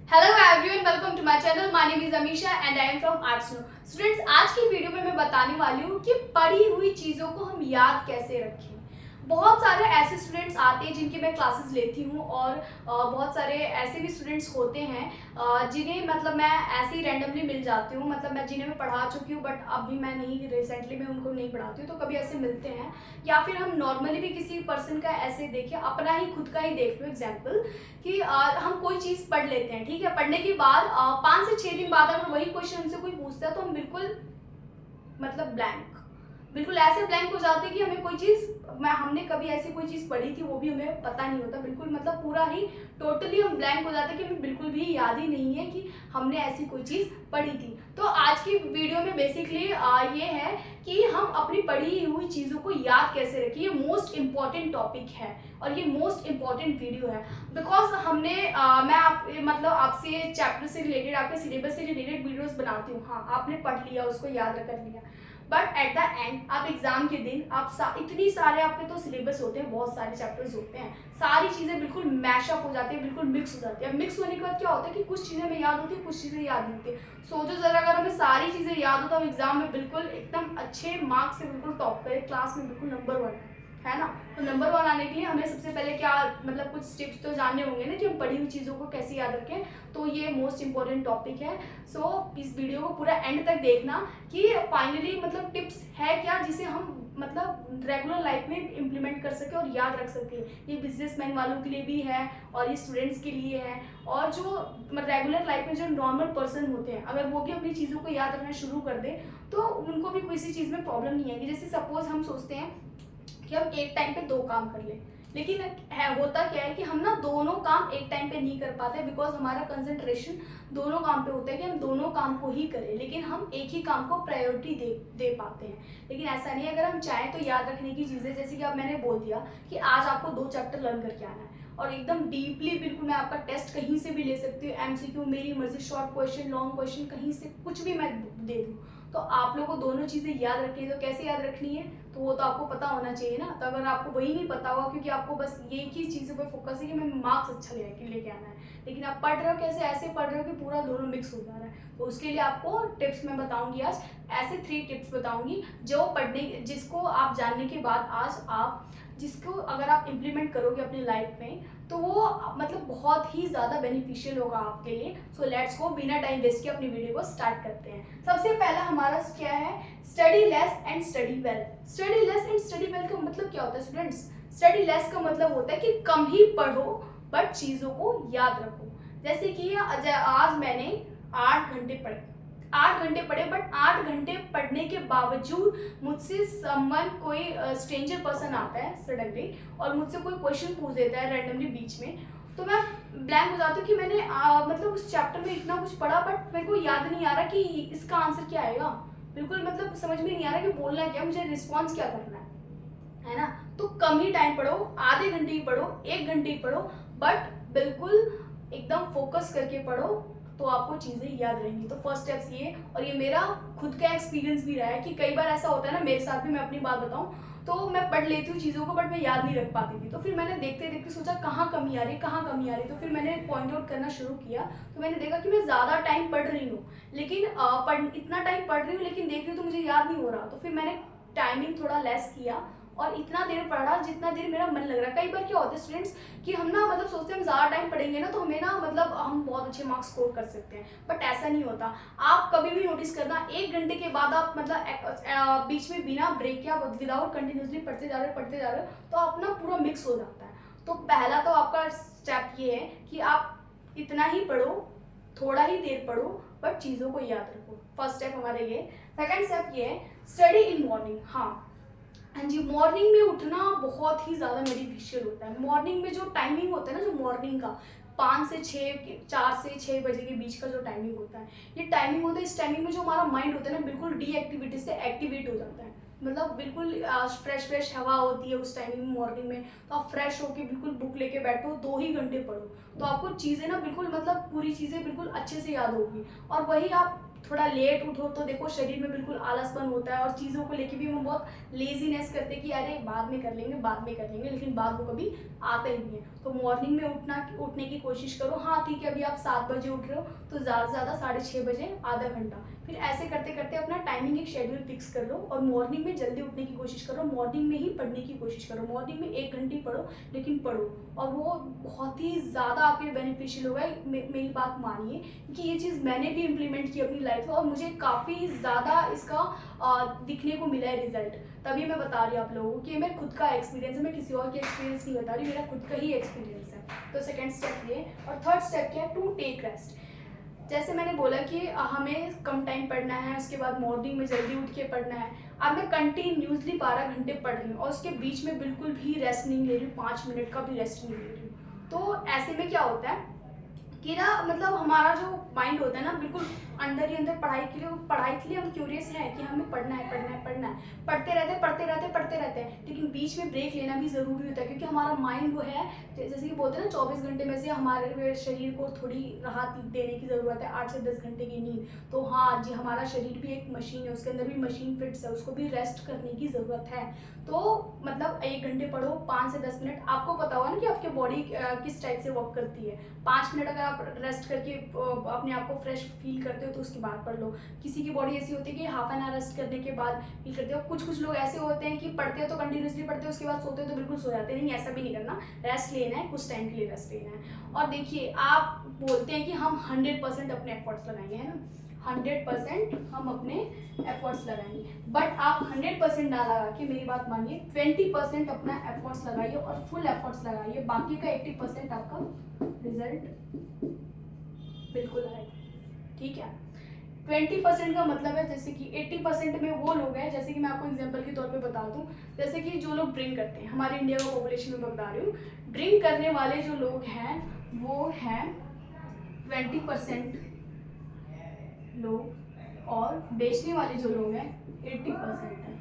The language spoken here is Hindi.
Hello everyone, welcome to my channel. My name is Amisha and I am from arts no. Students, आज की वीडियो में मैं बताने वाली हूँ कि पढ़ी हुई चीज़ों को हम याद कैसे रखें। बहुत सारे ऐसे स्टूडेंट्स आते हैं जिनकी मैं क्लासेस लेती हूँ और बहुत सारे ऐसे भी स्टूडेंट्स होते हैं जिन्हें मतलब मैं ऐसे ही रैंडमली मिल जाती हूँ, मतलब मैं जिन्हें मैं पढ़ा चुकी हूँ बट अभी मैं नहीं, रिसेंटली मैं उनको नहीं पढ़ाती हूँ, तो कभी ऐसे मिलते हैं या फिर हम नॉर्मली भी किसी पर्सन का ऐसे देखिए, अपना ही खुद का ही देख लो एग्जाम्पल कि हम कोई चीज़ पढ़ लेते हैं, ठीक है। पढ़ने के बाद 5 से 6 दिन बाद अगर वही क्वेश्चन हमसे कोई पूछता है तो हम बिल्कुल मतलब ब्लैंक, बिल्कुल ऐसे ब्लैंक हो जाते हैं कि हमें कोई चीज़, मैं हमने कभी ऐसी कोई चीज़ पढ़ी थी वो भी हमें पता नहीं होता, बिल्कुल मतलब पूरा ही टोटली हम ब्लैंक हो जाते हैं कि हमें बिल्कुल भी याद ही नहीं है कि हमने ऐसी कोई चीज़ पढ़ी थी। तो आज की वीडियो में बेसिकली ये है कि हम अपनी पढ़ी हुई चीज़ों को याद कैसे रखें। ये मोस्ट इम्पॉर्टेंट टॉपिक है और ये मोस्ट इम्पॉर्टेंट वीडियो है बिकॉज हमने मैं आप मतलब आपसे चैप्टर से रिलेटेड, आपके सिलेबस से रिलेटेड वीडियोस बनाती हूँ। हाँ, आपने पढ़ लिया, उसको याद कर लिया, बट एट द एंड आप एग्जाम के दिन आप इतनी सारे आपके तो सिलेबस होते हैं, बहुत सारे चैप्टर्स होते हैं, सारी चीज़ें बिल्कुल मैशअप हो जाती है, बिल्कुल मिक्स हो जाती है। अब मिक्स होने के बाद क्या होता है कि कुछ चीज़ें हमें याद होती है, कुछ चीज़ें याद नहीं होती। सोचो जरा, अगर हमें सारी चीज़ें याद हो तो हम एग्जाम में बिल्कुल एकदम अच्छे मार्क्स से बिल्कुल टॉप करें, क्लास में बिल्कुल नंबर 1 है ना। तो नंबर 1 आने के लिए हमें सबसे पहले क्या, मतलब कुछ टिप्स तो जानने होंगे ना कि हम पढ़ी हुई चीज़ों को कैसे याद रखें। तो ये मोस्ट इंपॉर्टेंट टॉपिक है। सो इस वीडियो को पूरा एंड तक देखना कि फाइनली मतलब टिप्स है क्या जिसे हम मतलब रेगुलर लाइफ में इम्प्लीमेंट कर सके और याद रख सके। ये बिजनेसमैन वालों के लिए भी है और ये स्टूडेंट्स के लिए है, और जो रेगुलर लाइफ में जो नॉर्मल पर्सन होते हैं अगर वो भी अपनी चीज़ों को याद रखना शुरू कर दे तो उनको भी किसी चीज़ में प्रॉब्लम नहीं आएगी। जैसे सपोज हम सोचते हैं कि हम एक टाइम पे 2 काम कर लें, लेकिन है होता क्या है कि हम ना दोनों काम एक टाइम पे नहीं कर पाते बिकॉज हमारा कंसंट्रेशन दोनों काम पे होता है कि हम दोनों काम को ही करें, लेकिन हम एक ही काम को प्रायोरिटी दे पाते हैं। लेकिन ऐसा नहीं है। अगर हम चाहें तो याद रखने की चीज़ें, जैसे कि अब मैंने बोल दिया कि आज आपको 2 चैप्टर लर्न करके आना है और एकदम डीपली बिल्कुल मैं आपका टेस्ट कहीं से भी ले सकती हूँ, एमसीक्यू मेरी मर्जी, शॉर्ट क्वेश्चन, लॉन्ग क्वेश्चन, कहीं से कुछ भी मैं दे दूँ। तो आप लोगों को दोनों चीज़ें याद रखनी है, तो कैसे याद रखनी है तो वो तो आपको पता होना चाहिए ना। तो अगर आपको वही नहीं पता होगा क्योंकि आपको बस ये ही चीज़ों पर फोकस है कि मैं मार्क्स अच्छा लेके आना है, लेकिन आप पढ़ रहे हो कैसे, ऐसे पढ़ रहे हो कि पूरा दोनों मिक्स हो जा रहा है। तो उसके लिए आपको टिप्स मैं बताऊंगी आज, ऐसे 3 टिप्स बताऊंगी जो जिसको आप जानने के बाद आज आप जिसको अगर आप इम्प्लीमेंट करोगे अपनी लाइफ में तो वो मतलब बहुत ही ज़्यादा बेनिफिशियल होगा आपके लिए। सो लेट्स गो, बिना टाइम वेस्ट किए अपनी वीडियो को स्टार्ट करते हैं। सबसे पहला हमारा क्या है, study less and study well. Study less and study well का मतलब क्या होता है स्टूडेंट्स? स्टडी लेस का मतलब होता है कि कम ही पढ़ो बट चीज़ों को याद रखो। जैसे कि आज मैंने 8 घंटे पढ़े, 8 घंटे पढ़े, बट 8 घंटे पढ़ने के बावजूद मुझसे समवन कोई स्ट्रेंजर पर्सन आता है सडनली और मुझसे कोई क्वेश्चन पूछ देता है रैंडमली बीच में, तो मैं ब्लैंक हो जाती हूँ कि मैंने मतलब उस चैप्टर में इतना कुछ पढ़ा बट मेरे को याद नहीं आ रहा कि इसका आंसर क्या आएगा। बिल्कुल मतलब समझ में नहीं आ रहा कि बोलना क्या, मुझे रिस्पॉन्स क्या करना है ना। तो कम ही टाइम पढ़ो, आधे घंटे ही पढ़ो, 1 घंटे ही पढ़ो, बट बिल्कुल एकदम फोकस करके पढ़ो तो आपको चीज़ें याद रहेंगी। तो फर्स्ट स्टेप्स ये, और ये मेरा खुद का एक्सपीरियंस भी रहा है कि कई बार ऐसा होता है ना, मेरे साथ भी, मैं अपनी बात बताऊं तो मैं पढ़ लेती हूँ चीज़ों को बट मैं याद नहीं रख पाती थी। तो फिर मैंने देखते देखते सोचा कहाँ कमी आ रही, कहाँ कमी आ रही, तो फिर मैंने पॉइंट आउट करना शुरू किया। तो मैंने देखा कि मैं ज़्यादा टाइम पढ़ रही हूँ, लेकिन इतना टाइम पढ़ रही हूँ लेकिन देख रही हूँ तो मुझे याद नहीं हो रहा। तो फिर मैंने टाइमिंग थोड़ा लेस किया और इतना देर पढ़ा जितना देर मेरा मन लग रहा है। कई बार क्या होता है स्टूडेंट्स कि हम ना मतलब सोचते हैं हम ज़्यादा टाइम पढ़ेंगे ना तो हमें ना मतलब हम बहुत अच्छे मार्क्स स्कोर कर सकते हैं, बट ऐसा नहीं होता। आप कभी भी नोटिस करना, 1 घंटे के बाद आप मतलब बीच में बिना ब्रेक या विदाउट कंटिन्यूसली पढ़ते जा रहे हो तो अपना पूरा मिक्स हो जाता है। तो पहला तो आपका स्टेप ये है कि आप इतना ही पढ़ो, थोड़ा ही देर पढ़ो बट चीज़ों को याद रखो। फर्स्ट स्टेप हमारे ये। सेकंड स्टेप ये है, स्टडी इन मॉर्निंग। हाँ जी, मॉर्निंग में उठना बहुत ही ज़्यादा बेनिफिशियल होता है। मॉर्निंग में जो टाइमिंग होता है ना, जो मॉर्निंग का 5 से 6, 4 से 6 बजे के बीच का जो टाइमिंग होता है, ये टाइमिंग होता है। इस टाइमिंग में जो हमारा माइंड होता है ना बिल्कुल डीएक्टिविटी से एक्टिवेट हो जाता है, मतलब बिल्कुल फ्रेश हवा होती है उस टाइमिंग में, मॉर्निंग में। तो आप फ्रेश होके बिल्कुल बुक लेके बैठो, 2 ही घंटे पढ़ो तो आपको चीज़ें ना बिल्कुल मतलब पूरी चीज़ें बिल्कुल अच्छे से याद होगी। और वही आप थोड़ा लेट उठो तो देखो शरीर में बिल्कुल आलसपन होता है और चीज़ों को लेके भी हम बहुत लेजीनेस करते हैं कि अरे बाद में कर लेंगे, बाद में कर लेंगे, लेकिन बाद वो कभी आता ही नहीं है। तो मॉर्निंग में उठने की कोशिश करो। हाँ ठीक है, अभी आप 7 बजे उठ रहे हो तो ज़्यादा से ज़्यादा 6:30 बजे आधा घंटा, फिर ऐसे करते करते अपना टाइमिंग एक शेड्यूल फिक्स कर लो और मॉर्निंग में जल्दी उठने की कोशिश करो। मॉर्निंग में ही पढ़ने की कोशिश करो। मॉर्निंग में 1 घंटे पढ़ो, लेकिन पढ़ो, और वो बहुत ही ज़्यादा आपके लिए बेनिफिशियल होगा। मेरी बात मानिए कि ये चीज़ मैंने भी इम्प्लीमेंट की अपनी लाइफ में और मुझे काफ़ी ज़्यादा इसका दिखने को मिला है रिजल्ट। तभी मैं बता रही हूँ आप लोगों को कि मेरा खुद का एक्सपीरियंस है, मैं किसी और की एक्सपीरियंस नहीं बता रही, मेरा खुद का ही एक्सपीरियंस है। तो सेकेंड स्टेप ये। और थर्ड स्टेप क्या है? To take rest. जैसे मैंने बोला कि हमें कम टाइम पढ़ना है, उसके बाद मॉर्निंग में जल्दी उठ के पढ़ना है। अब मैं कंटिन्यूसली 12 घंटे पढ़ रही हूँ और उसके बीच में बिल्कुल भी रेस्ट नहीं ले रही हूँ, 5 मिनट का भी रेस्ट नहीं ले रही हूँ। तो ऐसे में क्या होता है कि ना, मतलब हमारा जो माइंड होता है ना, बिल्कुल अंदर ही अंदर पढ़ाई के लिए हम क्यूरियस हैं कि हमें पढ़ना है पढ़ना है पढ़ना है, पढ़ते रहते हैं, लेकिन बीच में ब्रेक लेना भी ज़रूरी होता है, क्योंकि हमारा माइंड वो है, जैसे कि बोलते हैं ना 24 घंटे में से हमारे शरीर को थोड़ी राहत देने की ज़रूरत है, 8 से 10 घंटे की नींद। तो हाँ जी, हमारा शरीर भी एक मशीन है, उसके अंदर भी मशीन फिट्स है, उसको भी रेस्ट करने की ज़रूरत है। तो मतलब 1 घंटे पढ़ो, 5 से 10 मिनट, आपको पता होगा ना कि आपकी बॉडी किस टाइप से वर्क करती है। 5 मिनट अगर आप रेस्ट करके अपने आप को फ्रेश फील करते हो तो उसके बाद पढ़ लो। किसी की बॉडी ऐसी होती है कि हाफ एन आवर रेस्ट करने के बाद फील करते हो। कुछ लोग ऐसे होते हैं कि पढ़ते हो तो कंटिन्यूसली पढ़ते हो, उसके बाद सोते हो तो बिल्कुल सो जाते हैं। नहीं, ऐसा भी नहीं करना, रेस्ट लेना है, कुछ टाइम के लिए रेस्ट लेना है। और देखिए, आप बोलते हैं कि हम 100% अपने एफर्ट्स लगाएंगे, है ना, 100% हम अपने एफर्ट्स लगाएंगे, बट आप 100% ना लगा के, मेरी बात मानिए, 20% अपना एफर्ट्स लगाइए और फुल एफर्ट्स लगाइए, बाकी का 80% आपका रिजल्ट बिल्कुल आएगा। ठीक है, 20% का मतलब है, जैसे कि 80% में वो लोग हैं, जैसे कि मैं आपको एग्जांपल के तौर पे बता दूं, जैसे कि जो लोग ड्रिंक करते हैं, हमारे इंडिया का पॉपुलेशन में बता रही हूँ, ड्रिंक करने वाले जो लोग हैं वो हैं 20% लोग, और बेचने वाले जो लोग हैं 80% है।